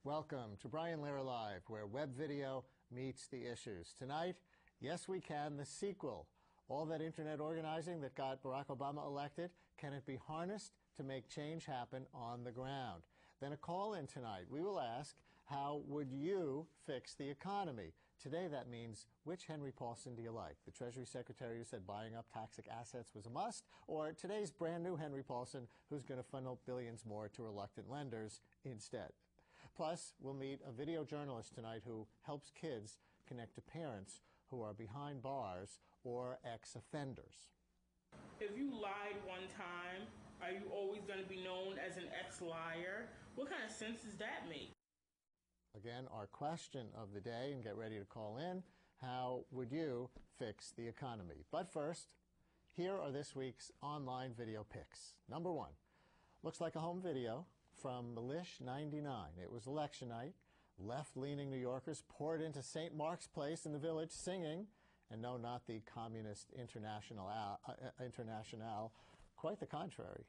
Welcome to Brian Lehrer Live, where web video meets the issues. Tonight, Yes We Can, the sequel. All that internet organizing that got Barack Obama elected, can it be harnessed to make change happen on the ground? Then a call-in tonight. We will ask, how would you fix the economy? Today that means, which Henry Paulson do you like? The Treasury Secretary who said buying up toxic assets was a must, or today's brand new Henry Paulson who's going to funnel billions more to reluctant lenders instead? Plus, we'll meet a video journalist tonight who helps kids connect to parents who are behind bars or ex-offenders. If you lied one time, are you always going to be known as an ex-liar? What kind of sense does that make? Again, our question of the day, and get ready to call in, how would you fix the economy? But first, here are this week's online video picks. Number one, looks like a home video from Milish 99. It was election night. Left-leaning New Yorkers poured into St. Mark's Place in the Village singing, and no, not the Communist International, quite the contrary.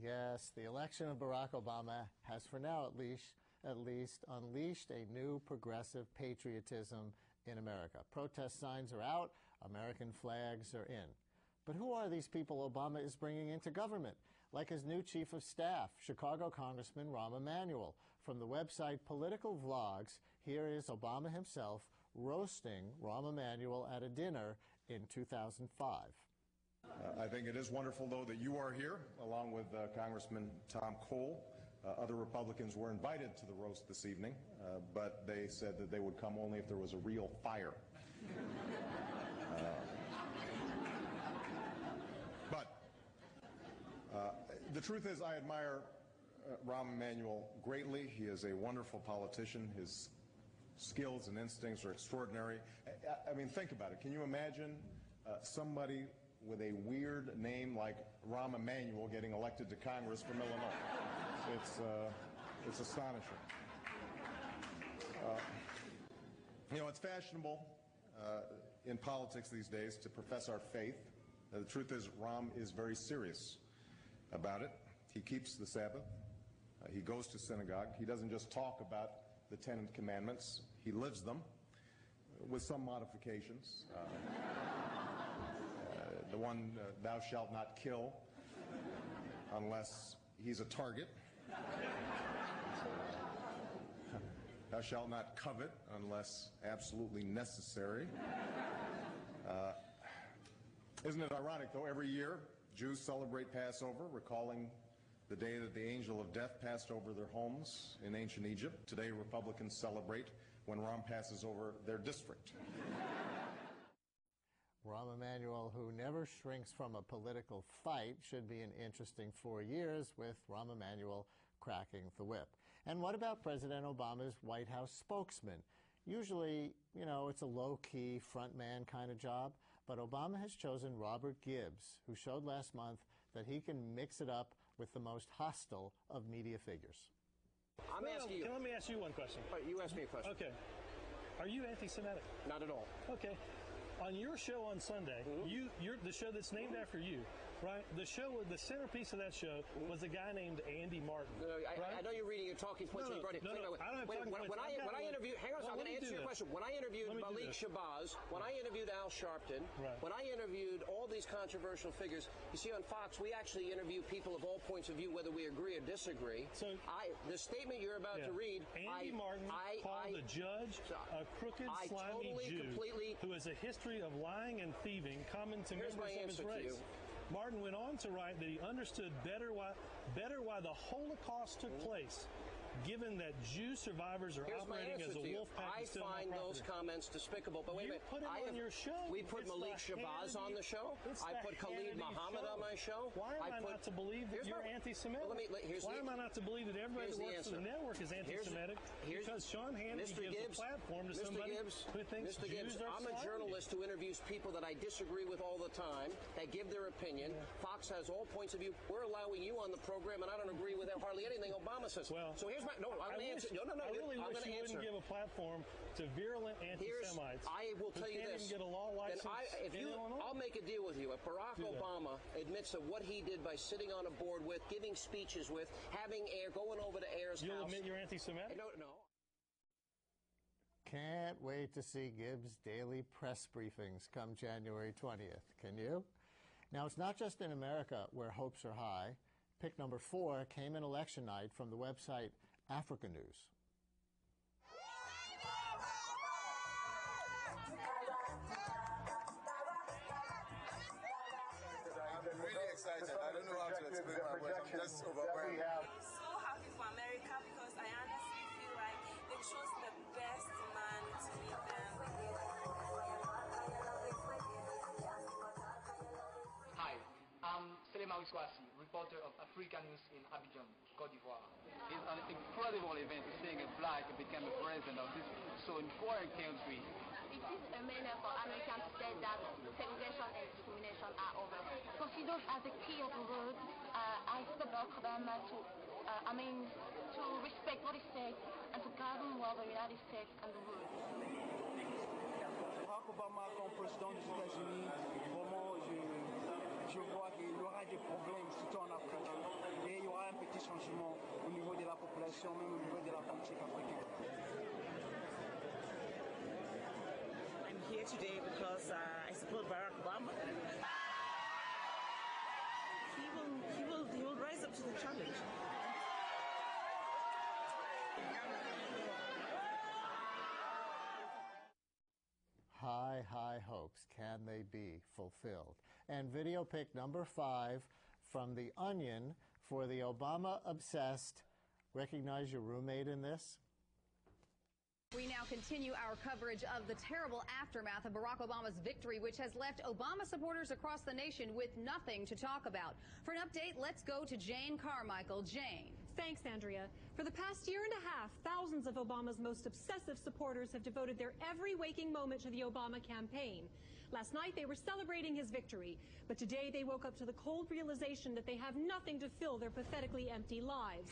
Yes, the election of Barack Obama has, for now at least, unleashed a new progressive patriotism in America. Protest signs are out, American flags are in. But who are these people Obama is bringing into government? Like his new chief of staff, Chicago Congressman Rahm Emanuel. From the website Political Vlogs, here is Obama himself roasting Rahm Emanuel at a dinner in 2005. I think it is wonderful, though, that you are here, along with Congressman Tom Cole. Other Republicans were invited to the roast this evening, but they said that they would come only if there was a real fire. But the truth is, I admire Rahm Emanuel greatly. He is a wonderful politician. His skills and instincts are extraordinary. I mean, think about it. Can you imagine somebody with a weird name like Rahm Emanuel getting elected to Congress from Illinois? It's astonishing. You know, it's fashionable in politics these days to profess our faith. The truth is, Rahm is very serious about it. He keeps the Sabbath. He goes to synagogue. He doesn't just talk about the Ten Commandments. He lives them with some modifications. The one, thou shalt not kill unless he's a target. Thou shalt not covet unless absolutely necessary. Isn't it ironic, though, every year Jews celebrate Passover, recalling the day that the angel of death passed over their homes in ancient Egypt. Today Republicans celebrate when Rahm passes over their district. Rahm Emanuel, who never shrinks from a political fight, should be an interesting 4 years with Rahm Emanuel cracking the whip. And what about President Obama's White House spokesman? Usually, you know, it's a low-key frontman kind of job, but Obama has chosen Robert Gibbs, who showed last month that he can mix it up with the most hostile of media figures. Let me ask you one question. You ask me a question. Okay. Are you anti-Semitic? Not at all. Okay. On your show on Sunday, you're the show that's named after you, right? The centerpiece of that show was a guy named Andy Martin. I know you're reading your talking points. I don't have talking points. When I interviewed, hang on, I'm going to answer your question. When I interviewed Malik Shabazz, when I interviewed Al Sharpton, when I interviewed all these controversial figures, you see on Fox, we actually interview people of all points of view, whether we agree or disagree. So the statement you're about to read, Andy Martin called the judge a crooked, slimy Jew who has a history of lying and thieving common to members of his race. Martin went on to write that he understood better why the Holocaust took place given that Jew survivors are operating as a wolf pack. I find those comments despicable. But wait a minute. Put him on your show. We put Malik Shabazz on the show. I put Khalid Muhammad on my show. Why am I not to believe that you're anti-Semitic? Why am I not to believe that everybody that works for the network is anti-Semitic? Because Sean Hannity gives a platform to somebody who thinks Jews are I'm a journalist who interviews people that I disagree with all the time. They give their opinion. Fox has all points of view. We're allowing you on the program, and I don't agree with hardly anything Obama says. Well, so here's my I'm going to answer. I really wish you wouldn't give a platform to virulent anti-Semites. I will tell you this. Get a law license I'll make a deal with you. If Barack Obama admits of what he did by sitting on a board with, giving speeches with, having going over to Ayer's house. You'll admit you're anti-Semitic? No. Can't wait to see Gibbs' daily press briefings come January 20th. Can you? Now, it's not just in America where hopes are high. Pick number 4 came in election night from the website Africa News. I'm really excited. I don't know how to explain my words. I'm just overwhelmed. So happy for America because I honestly feel like they chose the best man to lead them. Hi, I'm Selema Wiswasi, reporter of Africa News in Abidjan, Côte d'Ivoire. It's an incredible event seeing a black become the president of this so important country. It is a manner for Americans to say that segregation and discrimination are over. Considered as a key of the road, I expect Obama to respect what he said and to govern well the United States and the world. Barack Obama comme président des États-Unis, vraiment, je vois qu'il y aura des problèmes, surtout en Afrique. Et il y aura un petit changement au niveau de la population, même au niveau de la politique africaine. I'm here today because I support Barack Obama. He will rise up to the challenge. High hopes. Can they be fulfilled? And video pick number 5 from The Onion for the Obama-obsessed. Recognize your roommate in this? We now continue our coverage of the terrible aftermath of Barack Obama's victory, which has left Obama supporters across the nation with nothing to talk about. For an update, let's go to Jane Carmichael. Jane. Thanks, Andrea. For the past year and a half, thousands of Obama's most obsessive supporters have devoted their every waking moment to the Obama campaign. Last night, they were celebrating his victory, but today they woke up to the cold realization that they have nothing to fill their pathetically empty lives.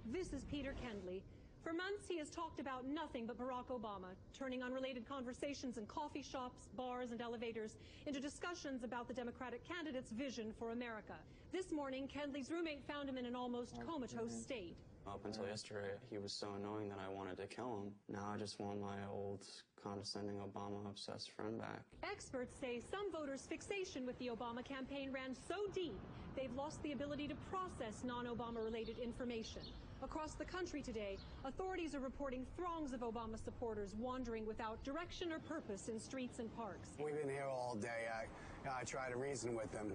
This is Peter Kendley. For months, he has talked about nothing but Barack Obama, turning unrelated conversations in coffee shops, bars, and elevators into discussions about the Democratic candidate's vision for America. This morning, Kendley's roommate found him in an almost comatose state. Up until yesterday, he was so annoying that I wanted to kill him. Now I just want my old, condescending Obama-obsessed friend back. Experts say some voters' fixation with the Obama campaign ran so deep, they've lost the ability to process non-Obama-related information. Across the country today, authorities are reporting throngs of Obama supporters wandering without direction or purpose in streets and parks. We've been here all day. I try to reason with them.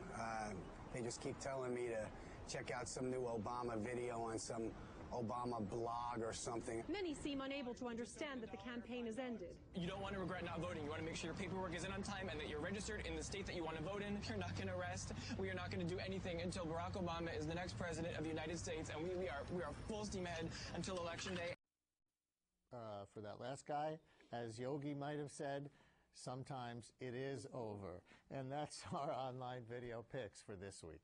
They just keep telling me to check out some new Obama video on some Obama blog or something. Many seem unable to understand that the campaign has ended. You don't want to regret not voting. You want to make sure your paperwork is in on time and that you're registered in the state that you want to vote in. You're not going to rest. We are not going to do anything until Barack Obama is the next president of the United States, and we are full steam ahead until Election Day. For that last guy, as Yogi might have said, sometimes it is over. And that's our online video picks for this week.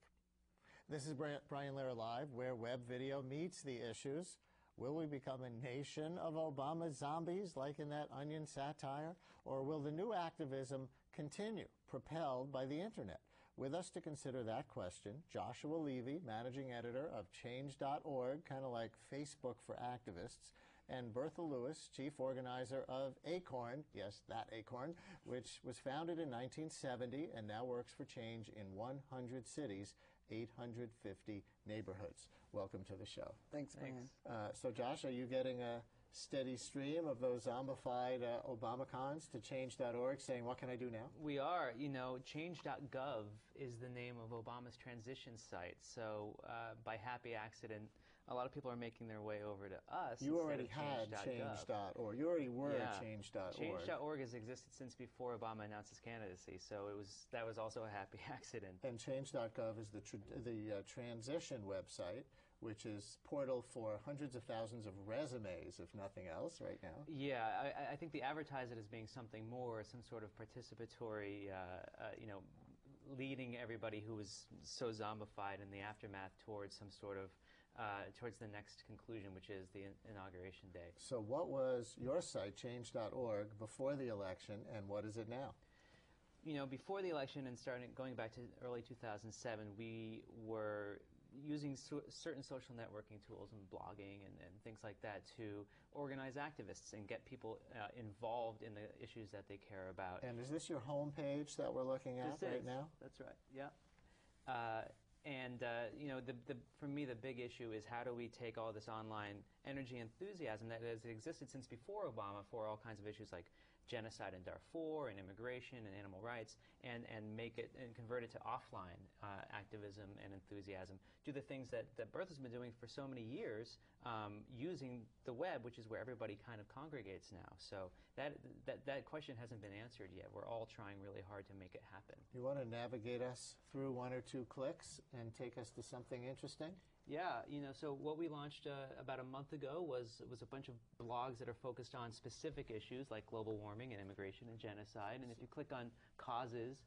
This is Brian Lehrer Live, where web video meets the issues. Will we become a nation of Obama zombies, like in that Onion satire? Or will the new activism continue, propelled by the Internet? With us to consider that question, Joshua Levy, managing editor of Change.org, kind of like Facebook for activists, and Bertha Lewis, chief organizer of ACORN, yes, that ACORN, which was founded in 1970 and now works for change in 100 cities, 850 neighborhoods. Welcome to the show. Thanks, Brian. So, Josh, are you getting a steady stream of those zombified Obamacons to change.org saying, what can I do now? We are. You know, change.gov is the name of Obama's transition site. So by happy accident, a lot of people are making their way over to us. You already had change.org. You already were change.org. Change.org has existed since before Obama announced his candidacy, so that was also a happy accident. And change.gov is the transition website, which is portal for hundreds of thousands of resumes, if nothing else, right now. Yeah, I think they advertise it as being something more, some sort of participatory, you know, leading everybody who was so zombified in the aftermath towards some sort of towards the next conclusion, which is the inauguration day. So what was your site, change.org, before the election, and what is it now? You know, before the election and going back to early 2007, we were using certain social networking tools and blogging and things like that to organize activists and get people involved in the issues that they care about. And is this your homepage that we're looking at now? That's right, yeah. You know, for me, the big issue is how do we take all this online energy enthusiasm that has existed since before Obama for all kinds of issues like genocide in Darfur and immigration and animal rights, and make it and convert it to offline activism and enthusiasm. Do the things that Bertha's been doing for so many years, using the web, which is where everybody kind of congregates now. So that question hasn't been answered yet. We're all trying really hard to make it happen. You want to navigate us through one or two clicks and take us to something interesting? Yeah, you know, so what we launched about a month ago was a bunch of blogs that are focused on specific issues like global warming and immigration and genocide. And if you click on causes,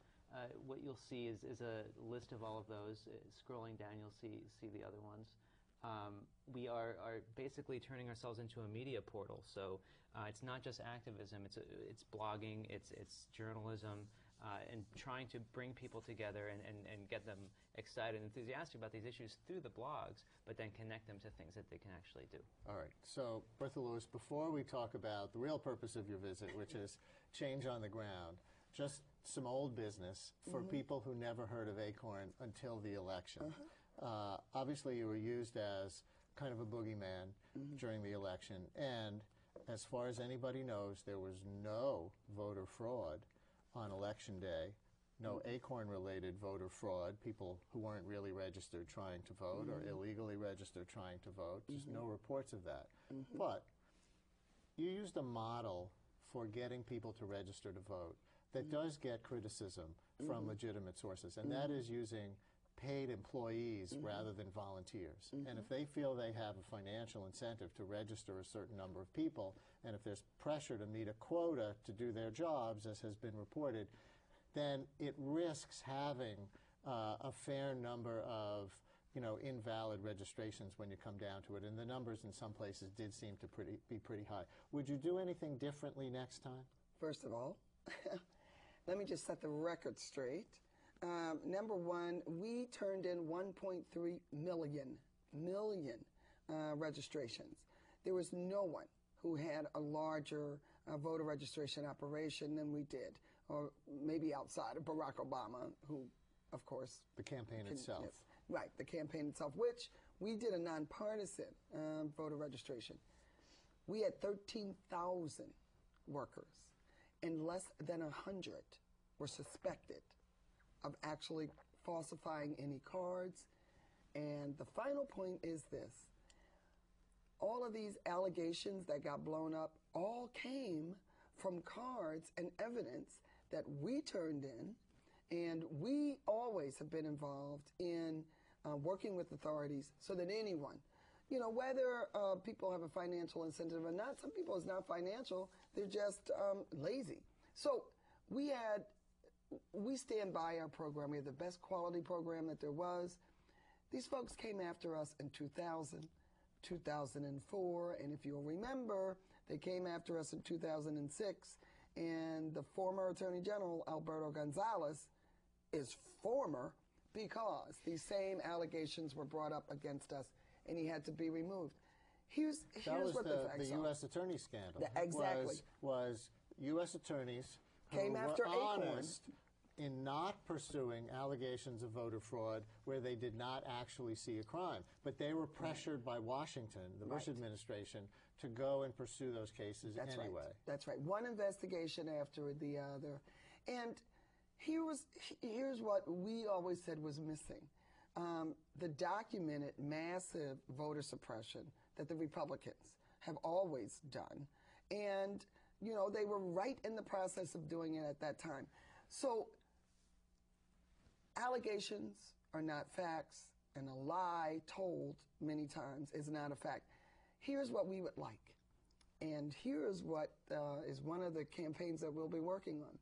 what you'll see is a list of all of those. Scrolling down, you'll see the other ones. We are basically turning ourselves into a media portal. So it's not just activism; it's blogging, it's journalism, and trying to bring people together and get them excited and enthusiastic about these issues through the blogs, but then connect them to things that they can actually do. All right. So, Bertha Lewis, before we talk about the real purpose of your visit, which is change on the ground, just some old business for people who never heard of ACORN until the election. Obviously, you were used as kind of a boogeyman during the election, and as far as anybody knows, there was no voter fraud on Election Day, no ACORN-related voter fraud, people who weren't really registered trying to vote or illegally registered trying to vote, just no reports of that. But you used a model for getting people to register to vote that does get criticism from legitimate sources, and that is using paid employees rather than volunteers. And if they feel they have a financial incentive to register a certain number of people, and if there's pressure to meet a quota to do their jobs, as has been reported, then it risks having a fair number of invalid registrations when you come down to it. And the numbers in some places did seem to be pretty high. Would you do anything differently next time? First of all, let me just set the record straight. Number one, we turned in 1.3 million registrations. There was no one who had a larger voter registration operation than we did, or maybe outside of Barack Obama, who, of course... The campaign itself. Yes, right, the campaign itself, which we did a nonpartisan voter registration. We had 13,000 workers, and less than 100 were suspected of actually falsifying any cards. And the final point is this. All of these allegations that got blown up all came from cards and evidence that we turned in, and we always have been involved in working with authorities so that anyone, whether people have a financial incentive or not, some people it's not financial, they're just lazy. So we stand by our program. We have the best quality program that there was. These folks came after us in 2000, 2004, and if you'll remember, they came after us in 2006, and the former Attorney General, Alberto Gonzales, is former because these same allegations were brought up against us, and he had to be removed. Here's what the facts are. The U.S. Attorney scandal. Exactly. Was U.S. attorneys who came after were honest in not pursuing allegations of voter fraud where they did not actually see a crime. But they were pressured by Washington, the Bush administration, to go and pursue those cases anyway. Right. That's right. One investigation after the other. And here's what we always said was missing. The documented massive voter suppression that the Republicans have always done. And, you know, they were right in the process of doing it at that time. So allegations are not facts, and a lie told many times is not a fact. Here's what we would like, and here's what is one of the campaigns that we'll be working on.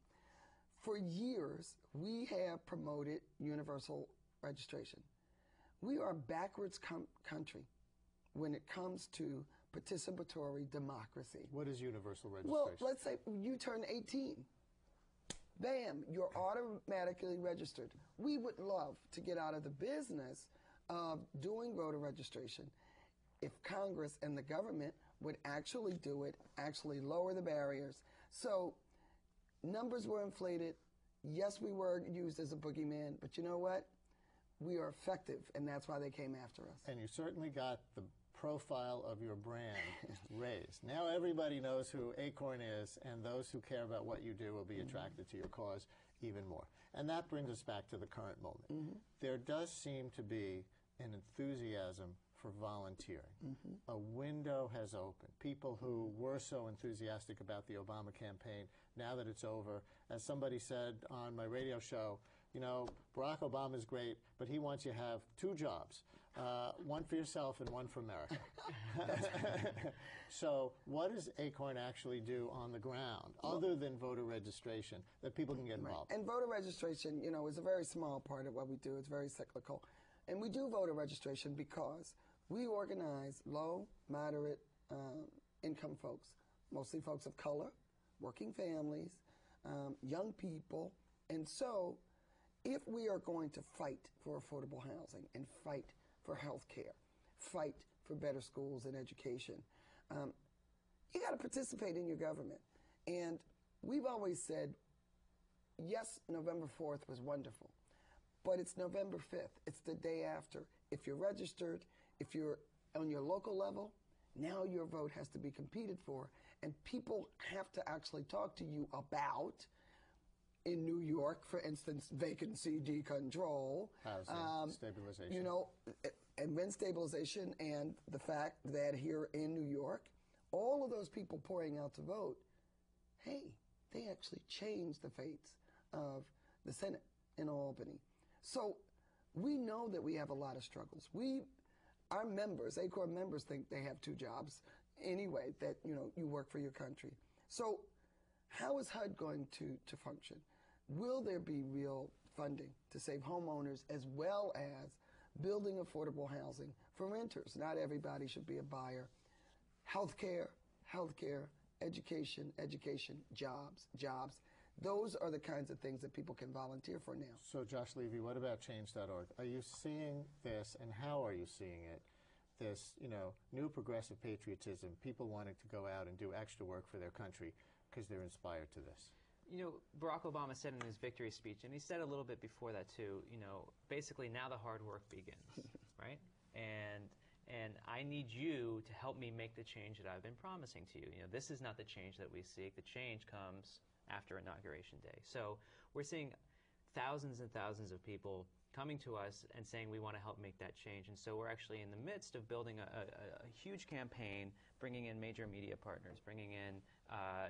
For years, we have promoted universal registration. We are a backwards country when it comes to participatory democracy. What is universal registration? Well, let's say you turn 18. Bam, you're automatically registered. We would love to get out of the business of doing voter registration if Congress and the government would actually do it, actually lower the barriers. So numbers were inflated. Yes, we were used as a boogeyman, but you know what? We are effective, and that's why they came after us. And you certainly got the profile of your brand raised. Now everybody knows who ACORN is, and those who care about what you do will be attracted to your cause even more. And that brings us back to the current moment. There does seem to be an enthusiasm for volunteering. A window has opened. People who were so enthusiastic about the Obama campaign, now that it's over, as somebody said on my radio show, you know, Barack Obama's great, but he wants you to have 2 jobs, one for yourself and one for America. So what does ACORN actually do on the ground, other than voter registration, that people can get involved? And voter registration, you know, is a very small part of what we do. It's very cyclical. And we do voter registration because we organize low, moderate income folks, mostly folks of color, working families, young people. And so if we are going to fight for affordable housing and fight for health care, fight for better schools and education, you got to participate in your government. And we've always said, yes, November 4th was wonderful, but it's November 5th. It's the day after. If you're registered, if you're on your local level, now your vote has to be competed for, and people have to actually talk to you about, in New York, for instance, vacancy decontrol, housing stabilization. You know, and rent stabilization, and the fact that here in New York, all of those people pouring out to vote, hey, they actually changed the fates of the Senate in Albany. So we know that we have a lot of struggles. Our members, ACORN members, think they have 2 jobs anyway, that, you know, you work for your country. So how is HUD going to function? Will there be real funding to save homeowners as well as building affordable housing for renters? Not everybody should be a buyer. Healthcare, education, jobs. Those are the kinds of things that people can volunteer for now. So, Josh Levy, what about Change.org? Are you seeing this, and how are you seeing it? This, you know, new progressive patriotism, people wanting to go out and do extra work for their country because they're inspired to this. You know, Barack Obama said in his victory speech, and he said a little bit before that too, you know, basically now the hard work begins, right? And I need you to help me make the change that I've been promising to you. You know, this is not the change that we seek. The change comes after Inauguration Day. So we're seeing thousands and thousands of people coming to us and saying we want to help make that change. And so we're actually in the midst of building a huge campaign, bringing in major media partners, bringing in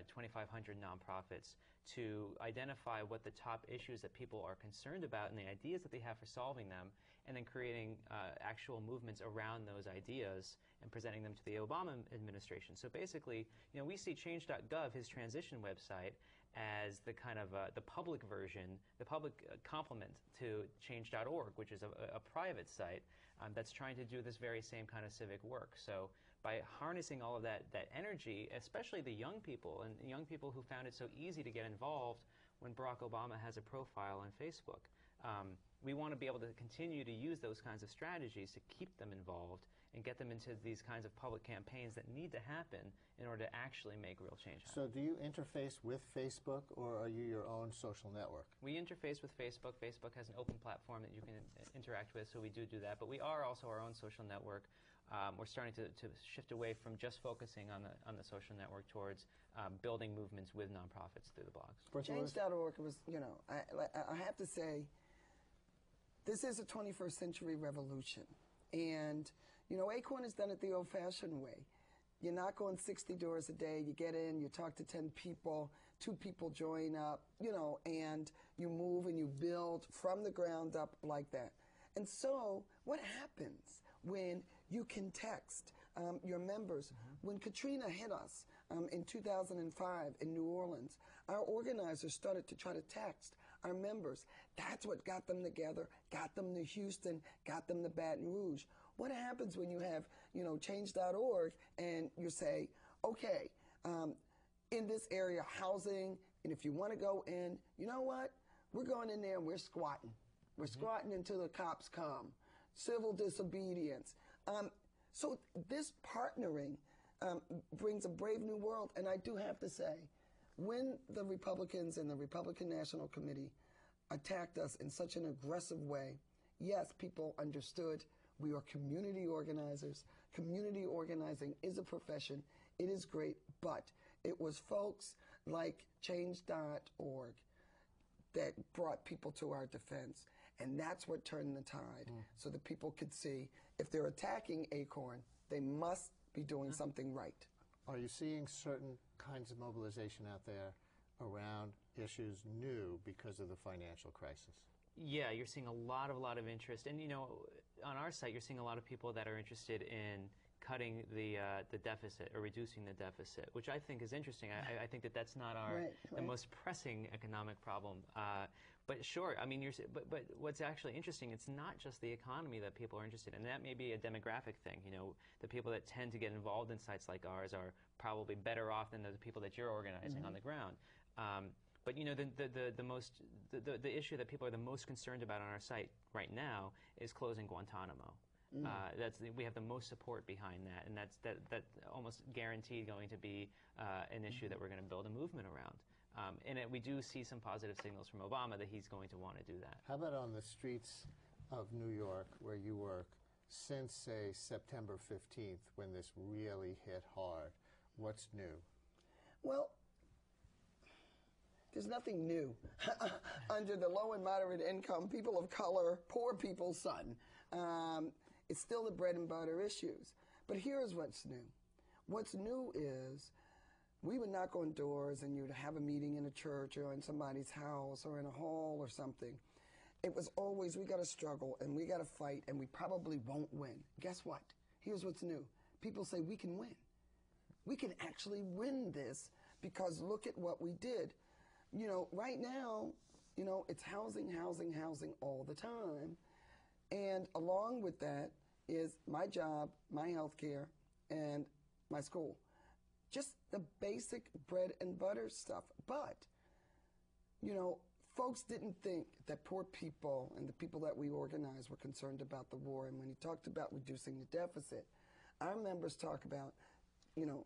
2,500 nonprofits to identify what the top issues that people are concerned about and the ideas that they have for solving them, and then creating actual movements around those ideas and presenting them to the Obama administration. So basically, you know, we see Change.gov, his transition website, as the kind of the public version, the public complement to Change.org, which is a private site that's trying to do this very same kind of civic work. So by harnessing all of that energy, especially the young people, and young people who found it so easy to get involved when Barack Obama has a profile on Facebook, we want to be able to continue to use those kinds of strategies to keep them involved and get them into these kinds of public campaigns that need to happen in order to actually make real change happen. So do you interface with Facebook, or are you your own social network? We interface with Facebook. Facebook has an open platform that you can interact with, so we do that. But we are also our own social network. We're starting to shift away from just focusing on the social network towards building movements with nonprofits through the blogs. Change.org was, you know, I have to say, this is a 21st century revolution. And, you know, ACORN has done it the old-fashioned way. You knock on 60 doors a day, you get in, you talk to 10 people, 2 people join up, you know, and you move and you build from the ground up like that. And so what happens when you can text your members? When Katrina hit us in 2005 in New Orleans, our organizers started to try to text our members. That's what got them together, got them to Houston, got them to Baton Rouge. What happens when you have, you know, change.org and you say, okay, in this area, housing, and if you want to go in, you know what? We're going in there and we're squatting. We're squatting until the cops come. Civil disobedience. So this partnering brings a brave new world. And I do have to say, when the Republicans and the Republican National Committee attacked us in such an aggressive way, yes, people understood we are community organizers. Community organizing is a profession. It is great, but it was folks like Change.org that brought people to our defense. And that's what turned the tide, so that people could see if they're attacking ACORN, they must be doing something right. Are you seeing certain kinds of mobilization out there around issues new because of the financial crisis? Yeah, you're seeing a lot of interest. And, you know, on our site, you're seeing a lot of people that are interested in cutting the deficit or reducing the deficit, which I think is interesting. I think that that's not the most pressing economic problem. But sure, I mean, but what's actually interesting, it's not just the economy that people are interested in. That may be a demographic thing. You know, the people that tend to get involved in sites like ours are probably better off than the people that you're organizing on the ground. But you know, the issue that people are the most concerned about on our site right now is closing Guantanamo. We have the most support behind that, and that's almost guaranteed going to be an issue that we're going to build a movement around. And we do see some positive signals from Obama that he's going to want to do that. How about on the streets of New York, where you work, since, say, September 15th, when this really hit hard? What's new? Well, there's nothing new under the low and moderate income, people of color, poor people's sun. It's still the bread and butter issues. But here's what's new. What's new is we would knock on doors and you'd have a meeting in a church or in somebody's house or in a hall or something. It was always, we got to struggle and we got to fight and we probably won't win. Guess what? Here's what's new. People say we can win. We can actually win this because look at what we did. You know, right now, you know, it's housing, housing, housing all the time. And along with that is my job, my health care, and my school. Just the basic bread and butter stuff. But, you know, folks didn't think that poor people and the people that we organized were concerned about the war. And when he talked about reducing the deficit, our members talk about, you know,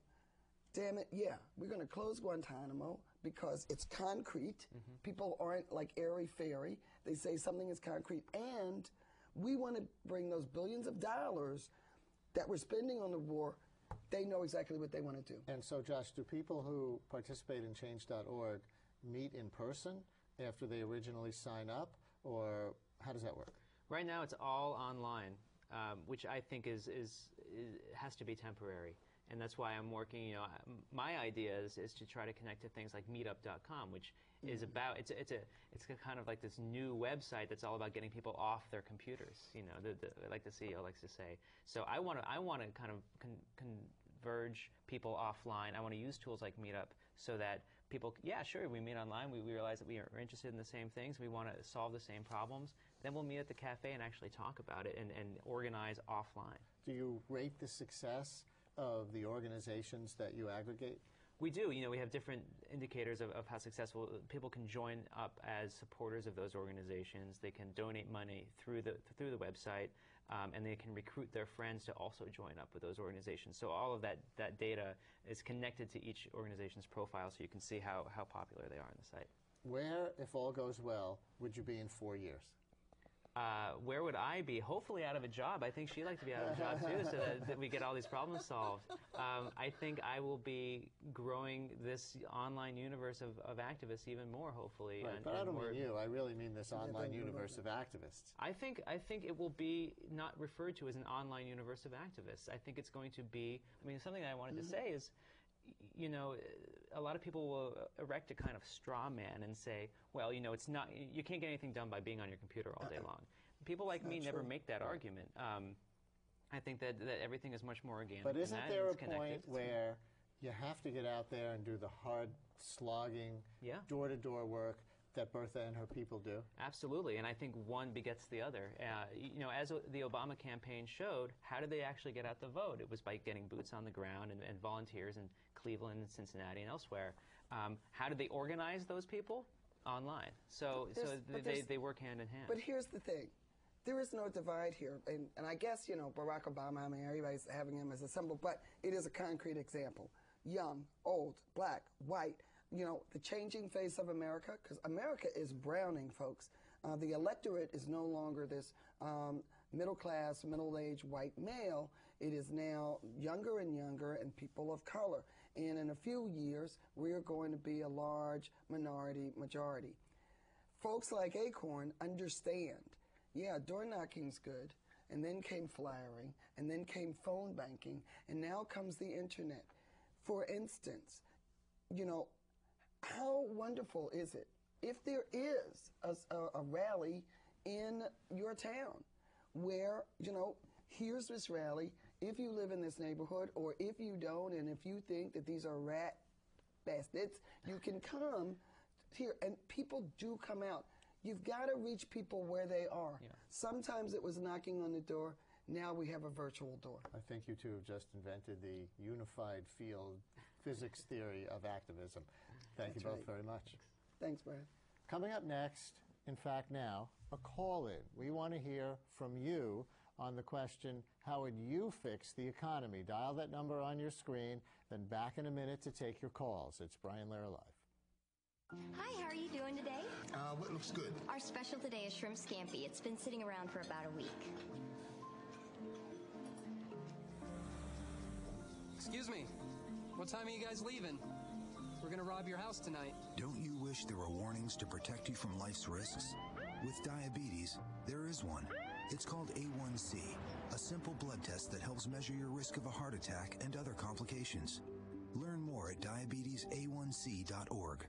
damn it, yeah, we're going to close Guantanamo because it's concrete. People aren't like airy-fairy. They say something is concrete. And we want to bring those billions of dollars that we're spending on the war. They know exactly what they want to do. And so, Josh, do people who participate in Change.org meet in person after they originally sign up, or how does that work? Right now, it's all online, which I think has to be temporary. And that's why I'm working, you know, my idea is to try to connect to things like meetup.com, which is about, it's kind of like this new website that's all about getting people off their computers, you know, like the CEO likes to say. So I want to kind of converge people offline. I want to use tools like Meetup so that people, yeah, sure, we meet online, we realize that we are interested in the same things, we want to solve the same problems, then we'll meet at the cafe and actually talk about it and organize offline. Do you rate the success of the organizations that you aggregate? We do. You know, we have different indicators of how successful people can join up as supporters of those organizations. They can donate money through the website, and they can recruit their friends to also join up with those organizations. So all of that data is connected to each organization's profile, so you can see how popular they are on the site. Where, if all goes well, would you be in 4 years? Where would I be? Hopefully out of a job. I think she'd like to be out of a job too, so that we get all these problems solved. I think I will be growing this online universe of activists even more, hopefully. Right, but I don't mean you. I really mean this online universe of activists. I think it will be not referred to as an online universe of activists. I think it's going to be, I mean, something that I wanted to say is, you know, a lot of people will erect a kind of straw man and say, well, you know, it's not, you can't get anything done by being on your computer all day long. People like me never make that argument. I think that everything is much more organic. But isn't there a point where you have to get out there and do the hard, slogging, door-to-door work that Bertha and her people do? Absolutely, and I think one begets the other. You know, as the Obama campaign showed, how did they actually get out the vote? It was by getting boots on the ground and volunteers in Cleveland and Cincinnati and elsewhere. How did they organize those people? Online. So they work hand in hand. But here's the thing. There is no divide here, and I guess, you know, Barack Obama, I mean, everybody's having him as a symbol, but it is a concrete example. Young, old, black, white, you know, the changing face of America, because America is browning, folks. The electorate is no longer this middle-class, middle-aged white male. It is now younger and younger and people of color. And in a few years, we are going to be a large minority majority. Folks like ACORN understand, yeah, door knocking's good, and then came flyering, and then came phone banking, and now comes the internet. For instance, you know, how wonderful is it if there is a rally in your town where, you know, here's this rally, if you live in this neighborhood, or if you don't, and if you think that these are rat bastards, you can come here, and people do come out. You've got to reach people where they are. Yeah. Sometimes it was knocking on the door. Now we have a virtual door. I think you two have just invented the unified field physics theory of activism. Thank you both very much. Thanks, Brad. Coming up next, in fact now, a call-in. We want to hear from you on the question, how would you fix the economy? Dial that number on your screen, then back in a minute to take your calls. It's Brian Lehrer Live. Hi, how are you doing today? What looks good? Our special today is shrimp scampi. It's been sitting around for about a week. Excuse me, what time are you guys leaving? We're gonna rob your house tonight. Don't you wish there were warnings to protect you from life's risks? With diabetes, there is one. It's called A1C, a simple blood test that helps measure your risk of a heart attack and other complications. Learn more at diabetes1c.org.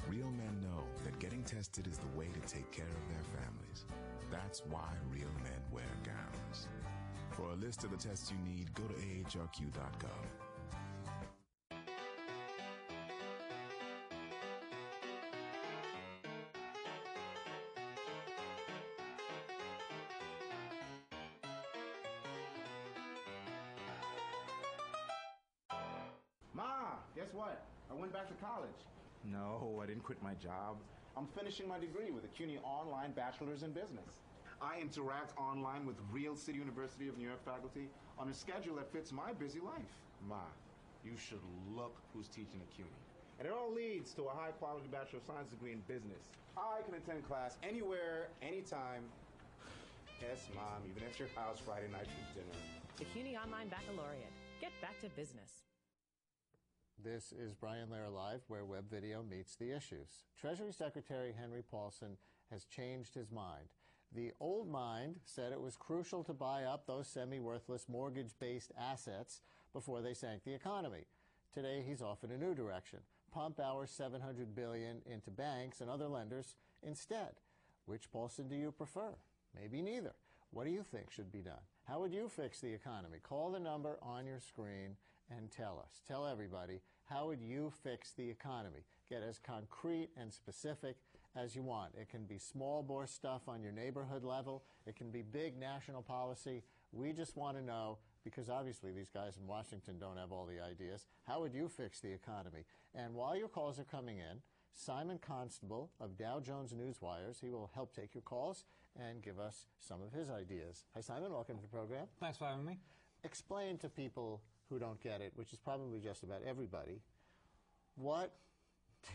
Real men know that getting tested is the way to take care of their families. That's why real men wear gowns. For a list of the tests you need, go to ahrq.gov. Ma, guess what? I went back to college. No, I didn't quit my job. I'm finishing my degree with the CUNY Online Bachelor's in Business. I interact online with real City University of New York faculty on a schedule that fits my busy life. Ma, you should look who's teaching at CUNY. And it all leads to a high-quality Bachelor of Science degree in business. I can attend class anywhere, anytime. Yes, Mom, even at your house Friday night for dinner. The CUNY Online Baccalaureate. Get back to business. This is Brian Lehrer Live, where web video meets the issues. Treasury Secretary Henry Paulson has changed his mind. The old mind said it was crucial to buy up those semi-worthless mortgage-based assets before they sank the economy. Today, he's off in a new direction. Pump our $700 billion into banks and other lenders instead. Which Paulson do you prefer? Maybe neither. What do you think should be done? How would you fix the economy? Call the number on your screen and tell us. Tell everybody, how would you fix the economy? Get as concrete and specific as you want. It can be small bore stuff on your neighborhood level. It can be big national policy. We just want to know, because obviously these guys in Washington don't have all the ideas, how would you fix the economy? And while your calls are coming in, Simon Constable of Dow Jones NEWSWIRES, he will help take your calls and give us some of his ideas. Hi, Simon. Welcome to the program. Thanks for having me. Explain to people who don't get it, which is probably just about everybody, what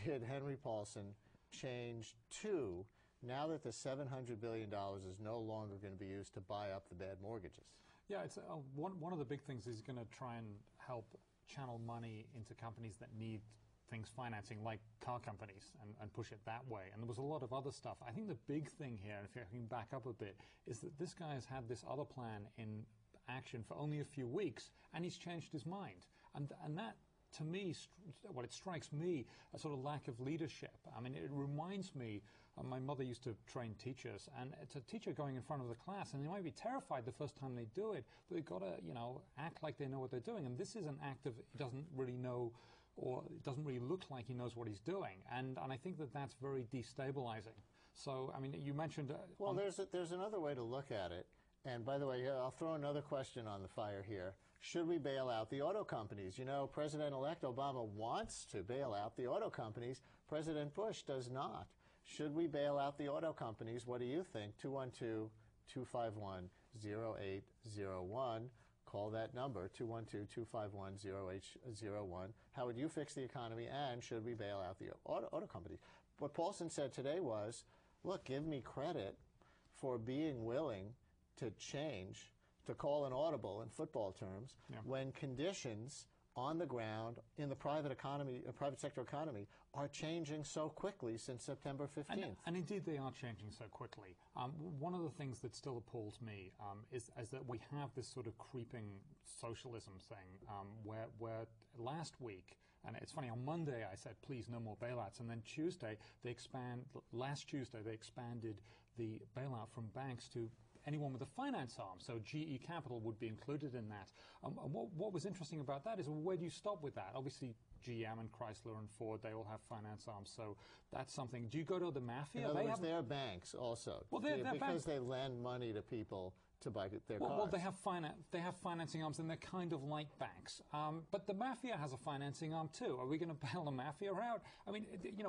did Henry Paulson change to now that the $700 billion is no longer going to be used to buy up the bad mortgages? Yeah, it's one of the big things is going to try and help channel money into companies that need things financing, like car companies, and push it that way. And there was a lot of other stuff. I think the big thing here, if I can back up a bit, is that this guy has had this other plan in action for only a few weeks, and he's changed his mind. And that, to me, it strikes me a sort of lack of leadership. I mean, it reminds me, my mother used to train teachers, and it's a teacher going in front of the class, and they might be terrified the first time they do it, but they've got to, act like they know what they're doing. And this is an act of, he doesn't really know, or it doesn't really look like he knows what he's doing. And I think that that's very destabilizing. So, I mean, you mentioned... well, there's another way to look at it. And by the way, I'll throw another question on the fire here. Should we bail out the auto companies? You know, President-elect Obama wants to bail out the auto companies. President Bush does not. Should we bail out the auto companies? What do you think? 212-251-0801. Call that number, 212-251-0801. How would you fix the economy, and should we bail out the auto companies? What Paulson said today was, look, give me credit for being willing to change, to call an audible in football terms, when conditions on the ground in the private economy, private sector economy, are changing so quickly since September 15th. And indeed they are changing so quickly. One of the things that still appalls me is that we have this sort of creeping socialism thing where last week, and it's funny, on Monday I said, please, no more bailouts. And then last Tuesday, they expanded the bailout from banks to anyone with a finance arm. So GE Capital would be included in that. And what was interesting about that is, well, where do you stop with that? Obviously, GM and Chrysler and Ford, they all have finance arms. So that's something. Do you go to the mafia? In other words, they're banks also. Well, they're because banks. They lend money to people to buy their cars. Well, they have financing arms, and they're kind of like banks. But the mafia has a financing arm too. Are we going to bail the mafia out? I mean,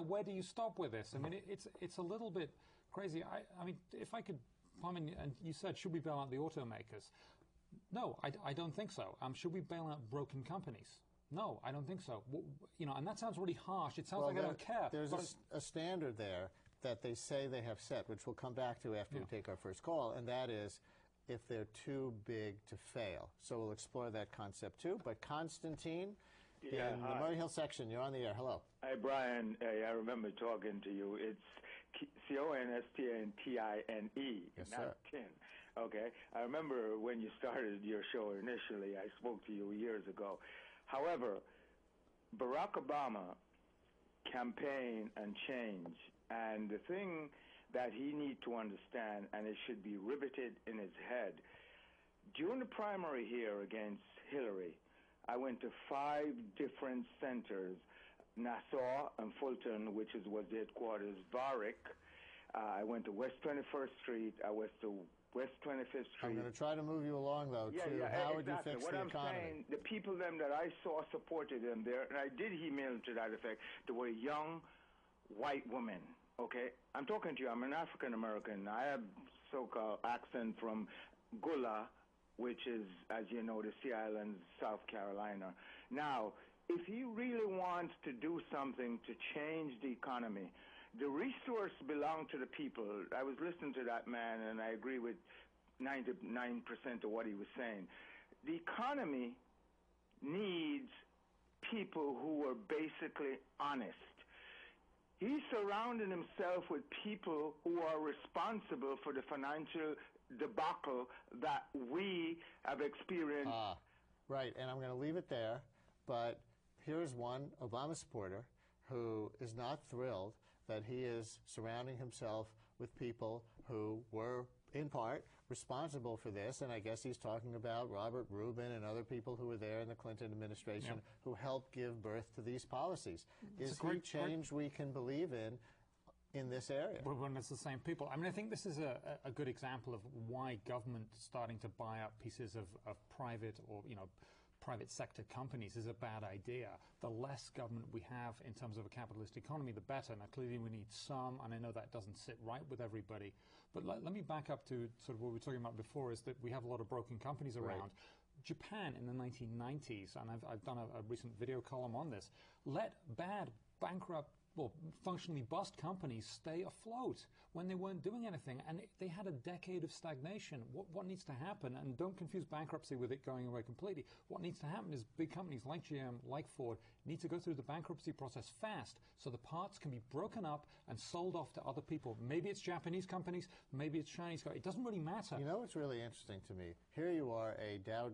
where do you stop with this? I mean, it's a little bit crazy. I mean, if I could, and you said, should we bail out the automakers? No, I don't think so. Should we bail out broken companies? No, I don't think so. And that sounds really harsh. It sounds like I don't care. There's a standard there that they say they have set, which we'll come back to after we take our first call, and that is if they're too big to fail. So we'll explore that concept too. But Constantine, in the Murray Hill section, you're on the air. Hello. Hi, Brian. I remember talking to you. It's Constantine, yes, not sir. Tin. Okay. I remember when you started your show initially, I spoke to you years ago. However, Barack Obama campaign and change, and the thing that he needs to understand, and it should be riveted in his head, during the primary here against Hillary, I went to 5 different centers, Nassau and Fulton, which was the headquarters, Warwick. I went to West 21st Street. I went to West 25th Street. I'm going to try to move you along, though, to how would you fix the economy? What I'm saying, the people that I saw supported them there, and I did email to that effect, they were young white women, okay? I'm talking to you. I'm an African-American. I have so-called accent from Gula, which is, as you know, the Sea Islands, South Carolina. Now, if he really wants to do something to change the economy, the resource belongs to the people. I was listening to that man, and I agree with 99% of what he was saying. The economy needs people who are basically honest. He's surrounding himself with people who are responsible for the financial debacle that we have experienced. Right, and I'm going to leave it there, but here's one Obama supporter who is not thrilled that he is surrounding himself with people who were in part, responsible for this, and I guess he's talking about Robert Rubin and other people who were there in the Clinton administration who helped give birth to these policies. Is he change we can believe in this area? Well, when it's the same people. I mean, I think this is a good example of why government starting to buy up pieces of private or, private sector companies is a bad idea. The less government we have in terms of a capitalist economy, the better. Now, clearly we need some, and I know that doesn't sit right with everybody. But let me back up to sort of what we were talking about before, is that we have a lot of broken companies around. Right. Japan in the 1990s, and I've done a recent video column on this, let bad, bankrupt, well, functionally bust companies stay afloat when they weren't doing anything, and they had a decade of stagnation. What needs to happen, and don't confuse bankruptcy with it going away completely, what needs to happen is big companies like GM, like Ford, need to go through the bankruptcy process fast so the parts can be broken up and sold off to other people. Maybe it's Japanese companies, maybe it's Chinese companies. It doesn't really matter. You know what's really interesting to me? Here you are, a Dow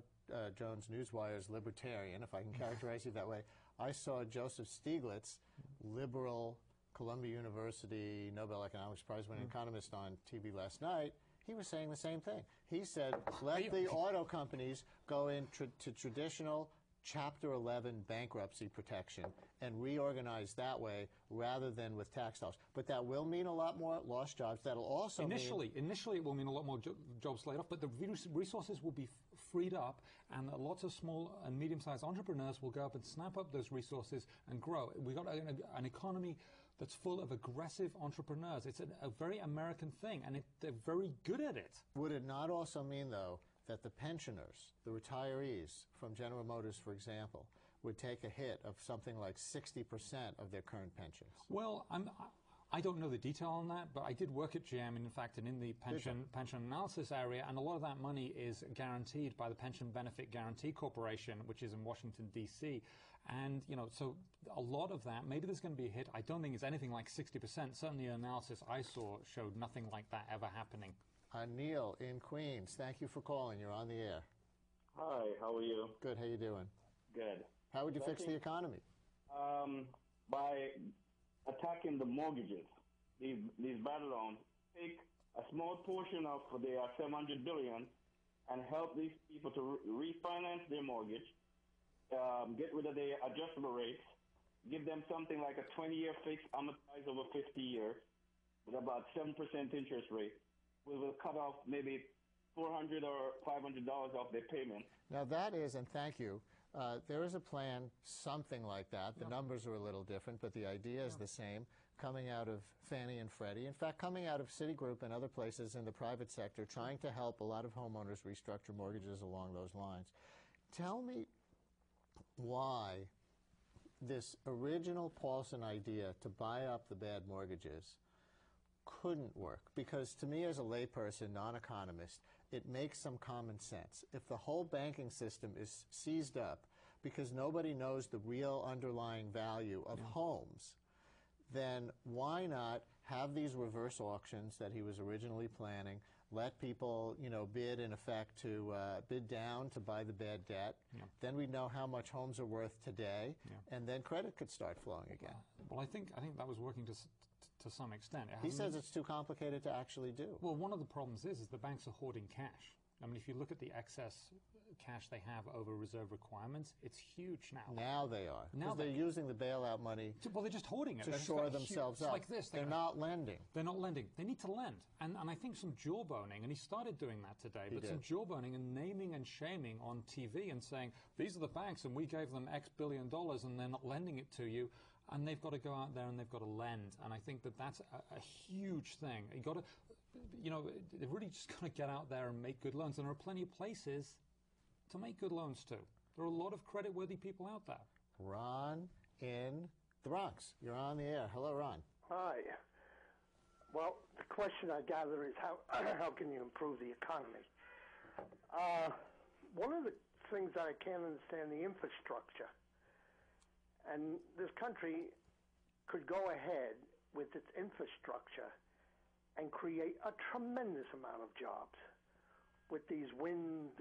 Jones NEWSWIRES libertarian, if I can characterize you that way. I saw Joseph Stiglitz, liberal, Columbia University, Nobel Economics Prize winning economist on TV last night. He was saying the same thing. He said, let the auto companies go into traditional Chapter 11 bankruptcy protection and reorganize that way rather than with tax dollars. But that will mean a lot more lost jobs. That'll also initially it will mean a lot more jobs laid off, but the resources will be freed up, and lots of small and medium-sized entrepreneurs will go up and snap up those resources and grow. We've got an economy that's full of aggressive entrepreneurs. It's a very American thing, and they're very good at it. Would it not also mean, though, that the pensioners, the retirees from General Motors, for example, would take a hit of something like 60% of their current pensions? Well, I don't know the detail on that, but I did work at GM, in fact, and in the pension analysis area, and a lot of that money is guaranteed by the Pension Benefit Guarantee Corporation, which is in Washington, D.C., and, so a lot of that, maybe there's going to be a hit. I don't think it's anything like 60%. Certainly the analysis I saw showed nothing like that ever happening. Neil in Queens, thank you for calling. You're on the air. Hi, how are you? Good, how you doing? Good. How would you fix the economy? By attacking the mortgages, these bad loans. Take a small portion of their $700 billion and help these people to refinance their mortgage, get rid of the adjustable rates, give them something like a 20-year fixed amortized over 50 years with about 7% interest rate. We will cut off maybe $400 or $500 off their payment. Now that is, and thank you, there is a plan, something like that. The numbers are a little different, but the idea is the same, coming out of Fannie and Freddie. In fact, coming out of Citigroup and other places in the private sector, trying to help a lot of homeowners restructure mortgages along those lines. Tell me why this original Paulson idea to buy up the bad mortgages couldn't work, because to me as a layperson, non-economist, it makes some common sense. If the whole banking system is seized up because nobody knows the real underlying value of homes, then why not have these reverse auctions that he was originally planning, let people, bid in effect to bid down to buy the bad debt. Then we'd know how much homes are worth today, and then credit could start flowing again. Well, I think that was working to some extent. He says it's too complicated to actually do. Well, one of the problems is the banks are hoarding cash. I mean, if you look at the excess cash they have over reserve requirements, it's huge now. Now they are. Because they're using the bailout money they're just hoarding it. To shore themselves up. Like this. They're not lending. They're not lending. They need to lend. And I think some jawboning, and he started doing that today, some jawboning and naming and shaming on TV and saying, these are the banks and we gave them X billion dollars and they're not lending it to you. And they've got to go out there and they've got to lend. And I think that's a huge thing. You've got to, they've really just got to get out there and make good loans. And there are plenty of places to make good loans to. There are a lot of credit-worthy people out there. Ron in the Bronx. You're on the air. Hello, Ron. Hi. Well, the question I gather is how can you improve the economy? One of the things that I can't understand, the infrastructure. And this country could go ahead with its infrastructure and create a tremendous amount of jobs with these wind,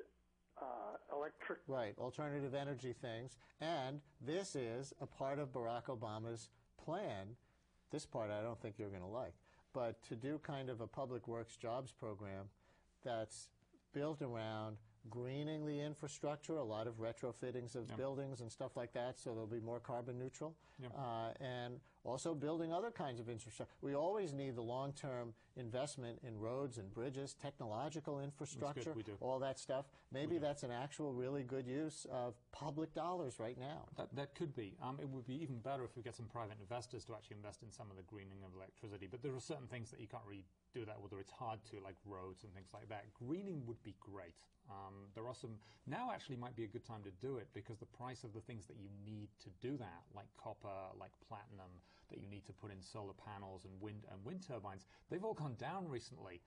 electric... Right, alternative energy things. And this is a part of Barack Obama's plan. This part I don't think you're going to like. But to do kind of a public works jobs program that's built around greening the infrastructure, a lot of retrofittings of buildings and stuff like that, so they'll be more carbon neutral, and also building other kinds of infrastructure. We always need the long-term investment in roads and bridges, technological infrastructure, all that stuff. Maybe that's an actual really good use of public dollars right now. That could be. It would be even better if we get some private investors to actually invest in some of the greening of electricity, but there are certain things that you can't really do that, whether it's hard to, like roads and things like that. Greening would be great. There are some, now actually might be a good time to do it because the price of the things that you need to do that, like copper, like platinum, that you need to put in solar panels and wind turbines, they've all gone down recently,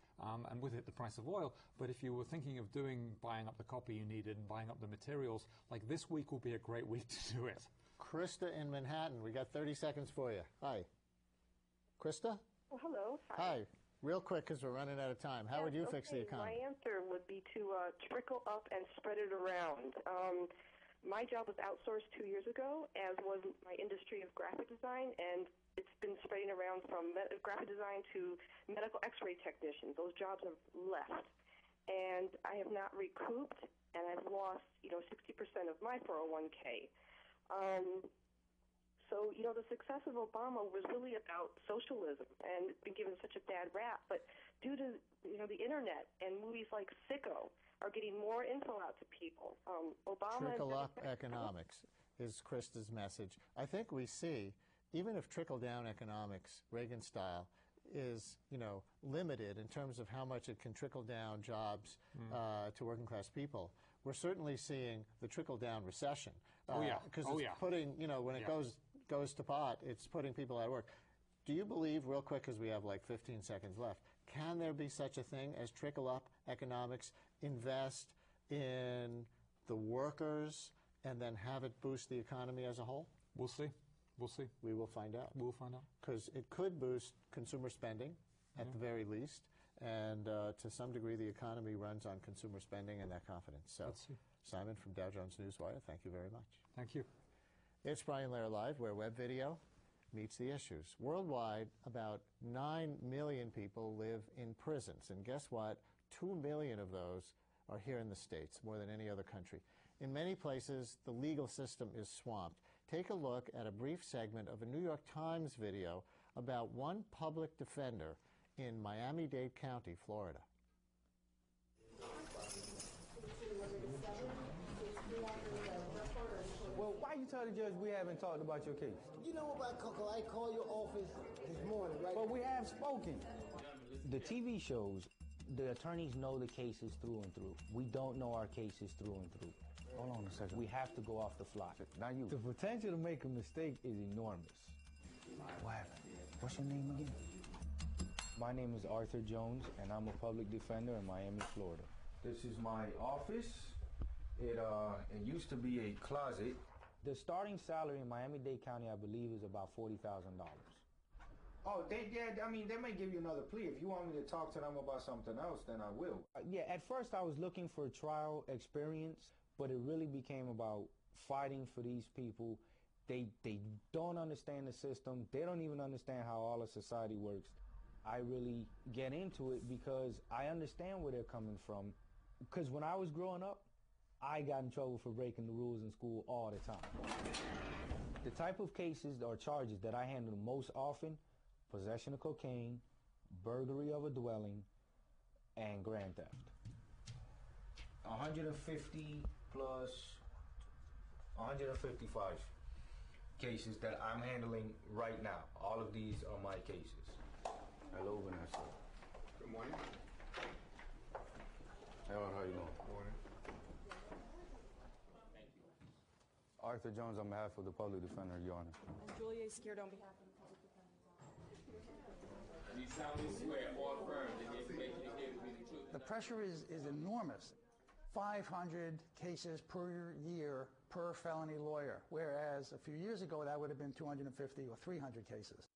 and with it the price of oil. But if you were thinking of buying up the copper you needed and buying up the materials, like this week will be a great week to do it. Krista in Manhattan, we got 30 seconds for you. Hi. Krista? Well, hello. Hi. Real quick, because we're running out of time. How would you fix the economy? My answer would be to trickle up and spread it around. My job was outsourced 2 years ago, as was my industry of graphic design, and it's been spreading around from graphic design to medical x-ray technicians. Those jobs have left. And I have not recouped, and I've lost, 60% of my 401k. So, the success of Obama was really about socialism, and it's been given such a bad rap. But due to, the Internet and movies like Sicko are getting more info out to people. Obama... Trickle-up economics is Krista's message. I think we see, even if trickle-down economics, Reagan style, is, limited in terms of how much it can trickle down jobs to working-class people, we're certainly seeing the trickle-down recession. Because it's putting, when it goes to pot, it's putting people out of work. Do you believe, real quick, because we have like 15 seconds left, can there be such a thing as trickle-up economics, invest in the workers, and then have it boost the economy as a whole? We'll see. We'll see. We will find out. We'll find out. Because it could boost consumer spending, at the very least, and to some degree the economy runs on consumer spending and that confidence. So, Simon from Dow Jones Newswire, thank you very much. Thank you. It's Brian Lehrer Live, where web video meets the issues. Worldwide, about 9 million people live in prisons, and guess what? 2 million of those are here in the States, more than any other country. In many places, the legal system is swamped. Take a look at a brief segment of a New York Times video about one public defender in Miami-Dade County, Florida. Well, why you tell the judge we haven't talked about your case? You know about Coco? I called your office this morning, right? But we have spoken. The TV shows, the attorneys know the cases through and through. We don't know our cases through and through. Hold on a second. We have to go off the fly. Not you. The potential to make a mistake is enormous. What happened? What's your name again? My name is Arthur Jones, and I'm a public defender in Miami, Florida. This is my office. It used to be a closet. The starting salary in Miami-Dade County, I believe, is about $40,000. Oh, they may give you another plea. If you want me to talk to them about something else, then I will. Yeah, at first I was looking for trial experience, but it really became about fighting for these people. They don't understand the system. They don't even understand how all of society works. I really get into it because I understand where they're coming from. Because when I was growing up, I got in trouble for breaking the rules in school all the time. The type of cases or charges that I handle most often, possession of cocaine, burglary of a dwelling, and grand theft. 150 plus 155 cases that I'm handling right now. All of these are my cases. Hello, Vanessa. Good morning. Harold, how you doing? Good morning. Arthur Jones on behalf of the public defender, Your Honor. And Julia Scared on behalf of the public defender's office. You solemnly swear or affirm that the information you give will be the truth. The pressure is enormous. 500 cases per year per felony lawyer, whereas a few years ago that would have been 250 or 300 cases.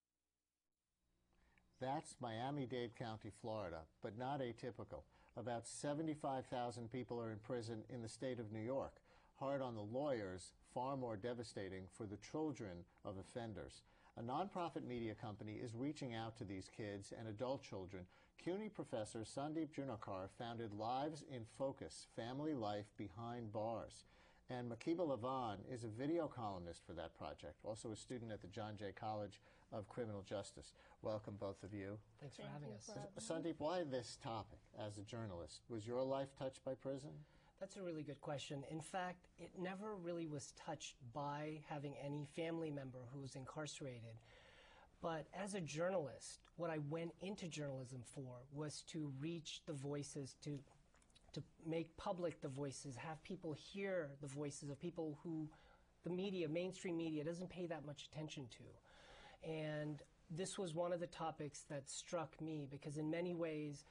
That's Miami-Dade County, Florida, but not atypical. About 75,000 people are in prison in the state of New York. Hard on the lawyers, far more devastating for the children of offenders. A nonprofit media company is reaching out to these kids and adult children CUNY professor Sandeep Junnarkar founded Lives in Focus, Family Life Behind Bars. And Makiba Lavan is a video columnist for that project, also a student at the John Jay College of Criminal Justice. Welcome, both of you. Thanks for having us. Sandeep, why this topic as a journalist? Was your life touched by prison? That's a really good question. In fact, it never really was touched by having any family member who was incarcerated. But as a journalist, what I went into journalism for was to reach the voices, to make public the voices, have people hear the voices of people who the media, mainstream media, doesn't pay that much attention to. And this was one of the topics that struck me because in many ways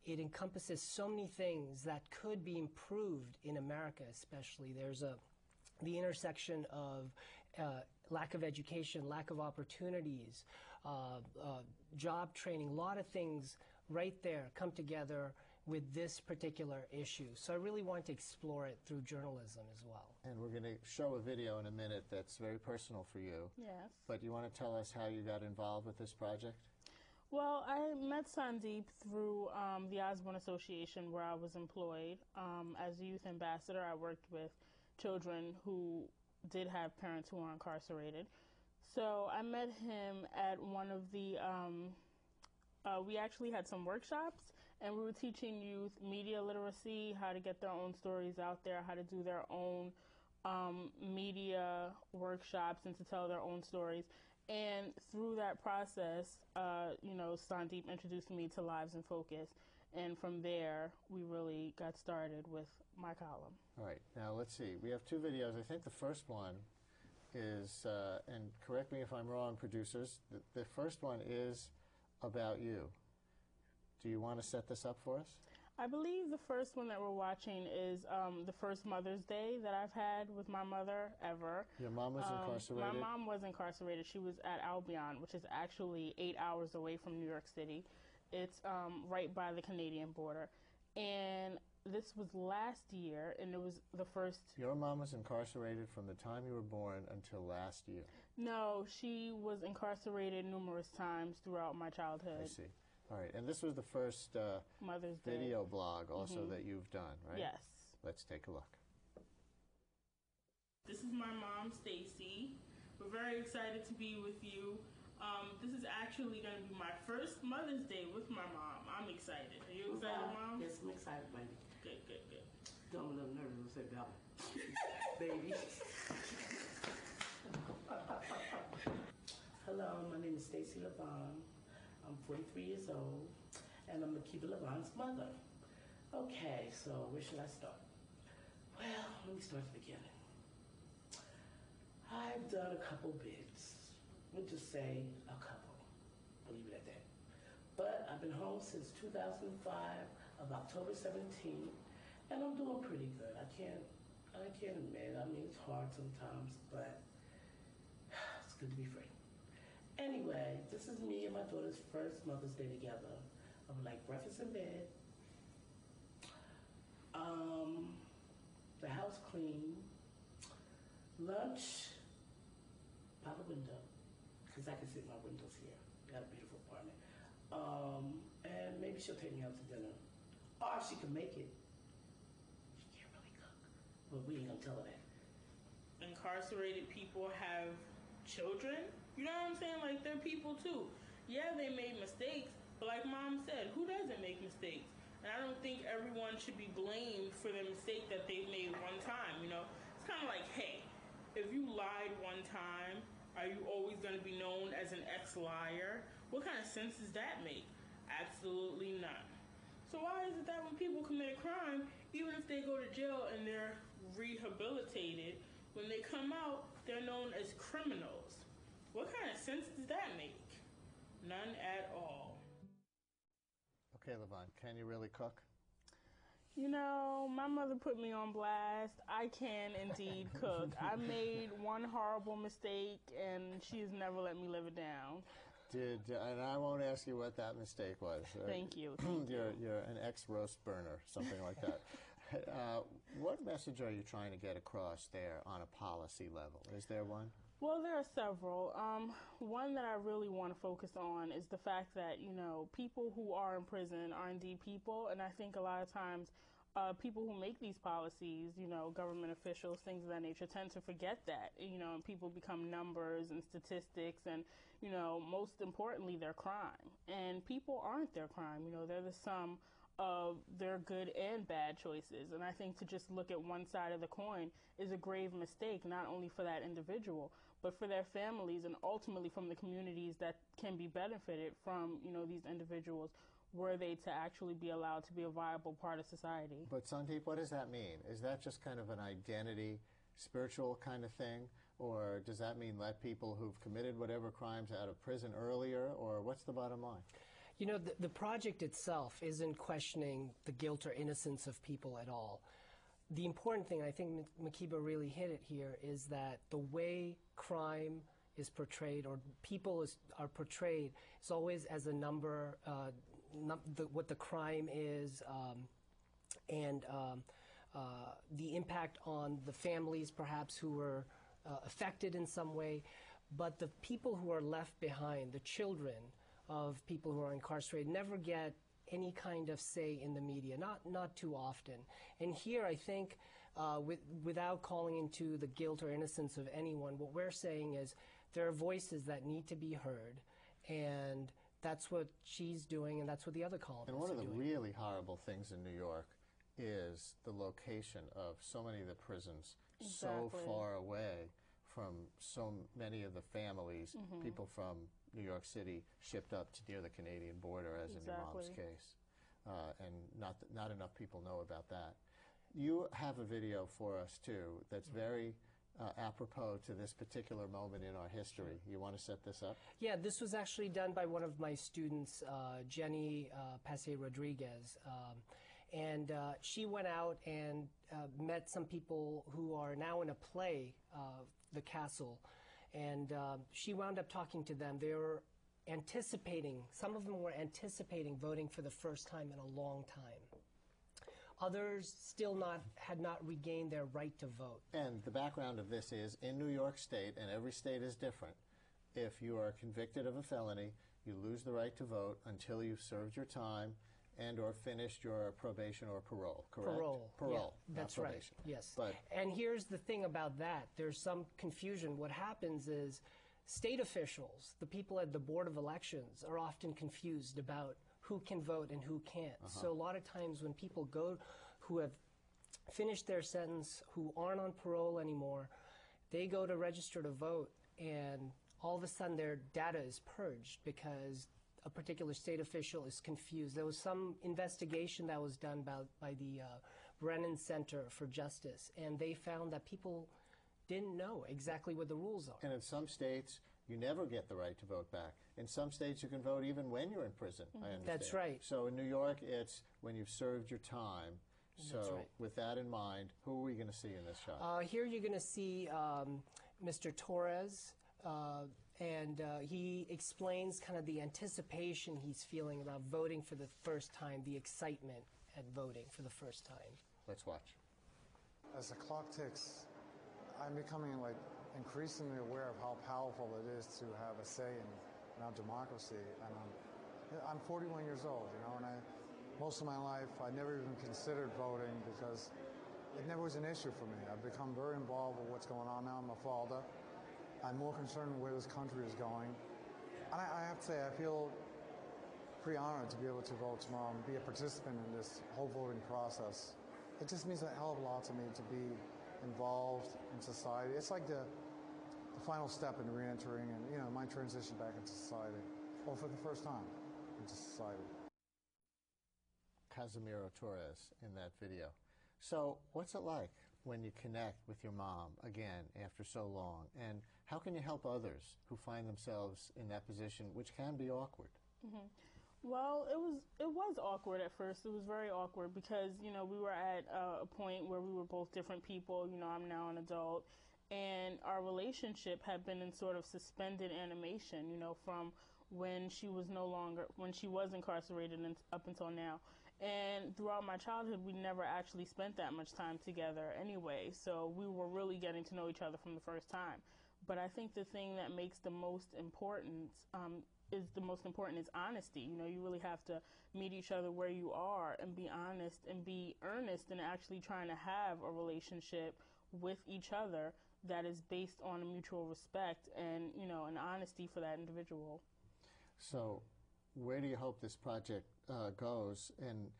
it encompasses so many things that could be improved in America especially. There's the intersection of lack of education, lack of opportunities, job training, a lot of things right there come together with this particular issue. So I really want to explore it through journalism as well. And we're going to show a video in a minute that's very personal for you. Yes. But you want to tell us how you got involved with this project? Well, I met Sandeep through the Osborne Association where I was employed. As a youth ambassador, I worked with children who did have parents who were incarcerated. So I met him at one of the, we actually had some workshops, and we were teaching youth media literacy, how to get their own stories out there, how to do their own media workshops and to tell their own stories. And through that process, you know, Sandeep introduced me to Lives in Focus. And from there, we really got started with my column. All right. Now, let's see. We have two videos. I think the first one is, and correct me if I'm wrong, producers, the first one is about you. Do you want to set this up for us? I believe the first one that we're watching is the first Mother's Day that I've had with my mother ever. Your mom was incarcerated? My mom was incarcerated. She was at Albion, which is actually 8 hours away from New York City. It's right by the Canadian border. And this was last year, and it was the first... Your mom was incarcerated from the time you were born until last year? No, she was incarcerated numerous times throughout my childhood. I see. All right, and this was the first Mother's video blog also that you've done, right? Yes. Let's take a look. This is my mom, Stacy. We're very excited to be with you. This is actually going to be my first Mother's Day with my mom. I'm excited. Are you excited, Mom? Yes, I'm excited, baby. Good, good, good. I'm a little nervous, say, baby. Hello, my name is Stacy Levon. I'm 43 years old, and I'm Makiba Lavan's mother. Okay, so where should I start? Well, let me start at the beginning. I've done a couple bits. We'll just say a couple. I'll leave it at that. But I've been home since 2005 of October 17th, and I'm doing pretty good. I can't admit. I mean, it's hard sometimes, but it's good to be free. Anyway, this is me and my daughter's first Mother's Day together. I would like breakfast in bed, the house clean, lunch by the window, because I can see my windows here. Got a beautiful apartment. And maybe she'll take me out to dinner. Or she can make it. She can't really cook. But we ain't gonna tell her that. Incarcerated people have children. You know what I'm saying? Like, they're people too. Yeah, they made mistakes, but like Mom said, who doesn't make mistakes? And I don't think everyone should be blamed for the mistake that they made one time, you know? It's kind of like, hey, if you lied one time, are you always going to be known as an ex-liar? What kind of sense does that make? Absolutely none. So why is it that when people commit a crime, even if they go to jail and they're rehabilitated, when they come out, they're known as criminals? What kind of sense does that make? None at all. Okay, Levon, can you really cook? You know, my mother put me on blast. I can indeed cook. I made one horrible mistake, and she's never let me live it down. And I won't ask you what that mistake was. Thank you. You're an ex-roast burner, something like that. What message are you trying to get across there on a policy level? Is there one? Well, there are several. One that I really want to focus on is the fact that, people who are in prison are indeed people, and I think a lot of times people who make these policies, government officials, things of that nature, tend to forget that, and people become numbers and statistics, and, most importantly, their crime. And people aren't their crime, they're the sum of their good and bad choices. And I think to just look at one side of the coin is a grave mistake, not only for that individual, but for their families and ultimately from the communities that can be benefited from, these individuals, were they to actually be allowed to be a viable part of society. But Sandeep, what does that mean? Is that just kind of an identity, spiritual kind of thing? Or does that mean let people who've committed whatever crimes out of prison earlier? Or what's the bottom line? The project itself isn't questioning the guilt or innocence of people at all. The important thing, I think Makiba really hit it here, is that the way crime is portrayed, or people are portrayed, is always as a number, what the crime is, and the impact on the families perhaps who were affected in some way. But the people who are left behind, the children of people who are incarcerated, never get any kind of say in the media, not too often. And here I think, without calling into the guilt or innocence of anyone, what we're saying is there are voices that need to be heard, and that's what she's doing, and that's what the other columnists are doing. And one of the really horrible things in New York is the location of so many of the prisons so far away from so many of the families, people from New York City shipped up to near the Canadian border, as in your mom's case. And not enough people know about that. You have a video for us, too, that's very apropos to this particular moment in our history. You want to set this up? Yeah, this was actually done by one of my students, Jenny Passe Rodriguez. And she went out and met some people who are now in a play, The Castle. And she wound up talking to them. They were anticipating, some of them were anticipating voting for the first time in a long time. Others still had not regained their right to vote. And the background of this is, in New York State, and every state is different, if you are convicted of a felony, you lose the right to vote until you've served your time and or finished your probation or parole, correct? Parole, yeah, that's not right, probation. yes. But and here's the thing about that. There's some confusion. What happens is state officials, the people at the Board of Elections, are often confused about who can vote and who can't. So a lot of times when people go, who have finished their sentence, who aren't on parole anymore, they go to register to vote, and all of a sudden their data is purged because a particular state official is confused. There was some investigation that was done by the Brennan Center for Justice, and they found that people didn't know exactly what the rules are. And in some states, you never get the right to vote back. In some states, you can vote even when you're in prison, I understand. That's right. So in New York, it's when you've served your time. So right. With that in mind, who are we going to see in this shot? Here you're going to see Mr. Torres, and he explains kind of the anticipation he's feeling about voting for the first time, the excitement at voting for the first time. Let's watch. As the clock ticks, I'm becoming increasingly aware of how powerful it is to have a say in our democracy. And I'm 41 years old, and most of my life I never even considered voting because it never was an issue for me. I've become very involved with what's going on now. I'm a father. I'm more concerned with where this country is going. And I have to say, I feel pretty honored to be able to vote tomorrow and be a participant in this whole voting process. It just means a hell of a lot to me to be involved in society. It's like the final step in re-entering and, my transition back into society, or for the first time into society. Casimiro Torres in that video. So what's it like when you connect with your mom again after so long? And how can you help others who find themselves in that position, which can be awkward? Well, it was awkward at first. It was very awkward because, we were at a point where we were both different people. I'm now an adult. And our relationship had been in sort of suspended animation, from when she was incarcerated and up until now. And throughout my childhood, we never actually spent that much time together anyway. So we were really getting to know each other from the first time. But I think the thing that makes the most important is honesty. You know, you really have to meet each other where you are and be honest and be earnest in actually trying to have a relationship with each other that is based on a mutual respect and, you know, an honesty for that individual. So where do you hope this project goes, and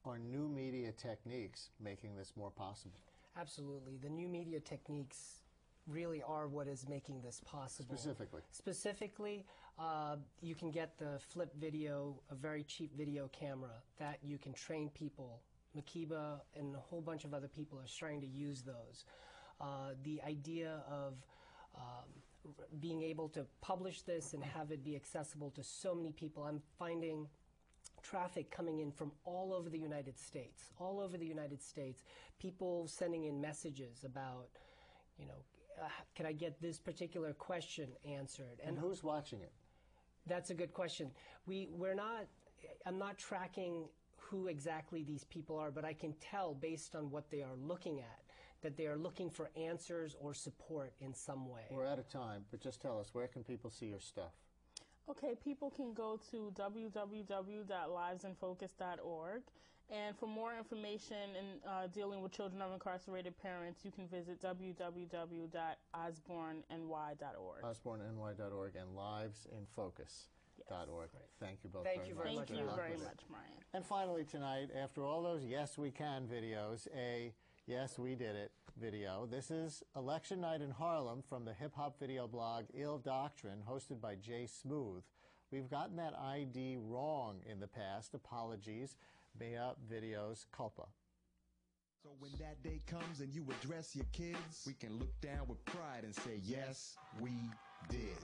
are new media techniques making this more possible? Absolutely. The new media techniques really are what is making this possible. Specifically, you can get the flip video, a very cheap video camera that you can train people. Makiba and a whole bunch of other people are starting to use those. The idea of being able to publish this and have it be accessible to so many people. I'm finding traffic coming in from all over the United States. All over the United States, people sending in messages about, you know, can I get this particular question answered? And who's watching it? That's a good question. I'm not tracking who exactly these people are, but I can tell based on what they are looking at that they are looking for answers or support in some way. We're out of time, but just tell us, where can people see your stuff? Okay, people can go to www.livesinfocus.org. And for more information in dealing with children of incarcerated parents, you can visit www.osbornny.org. osbornny.org and livesinfocus.org. Yes. Thank you both very much. Thank you very much, Brian. And finally tonight, after all those Yes We Can videos, a Yes We Did It video. This is Election Night in Harlem from the hip-hop video blog Ill Doctrine, hosted by Jay Smooth. We've gotten that ID wrong in the past. Apologies. Mea videos culpa. So when that day comes and you address your kids, we can look down with pride and say, yes, we did.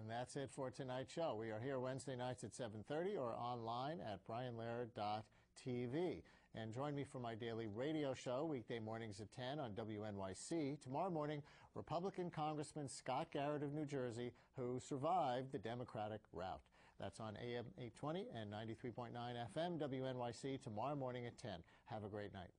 That's it for tonight's show. We are here Wednesday nights at 7:30 or online at brianlehrer.tv. And join me for my daily radio show weekday mornings at 10 on WNYC. Tomorrow morning, Republican Congressman Scott Garrett of New Jersey, who survived the Democratic rout. That's on AM 820 and 93.9 FM WNYC tomorrow morning at 10. Have a great night.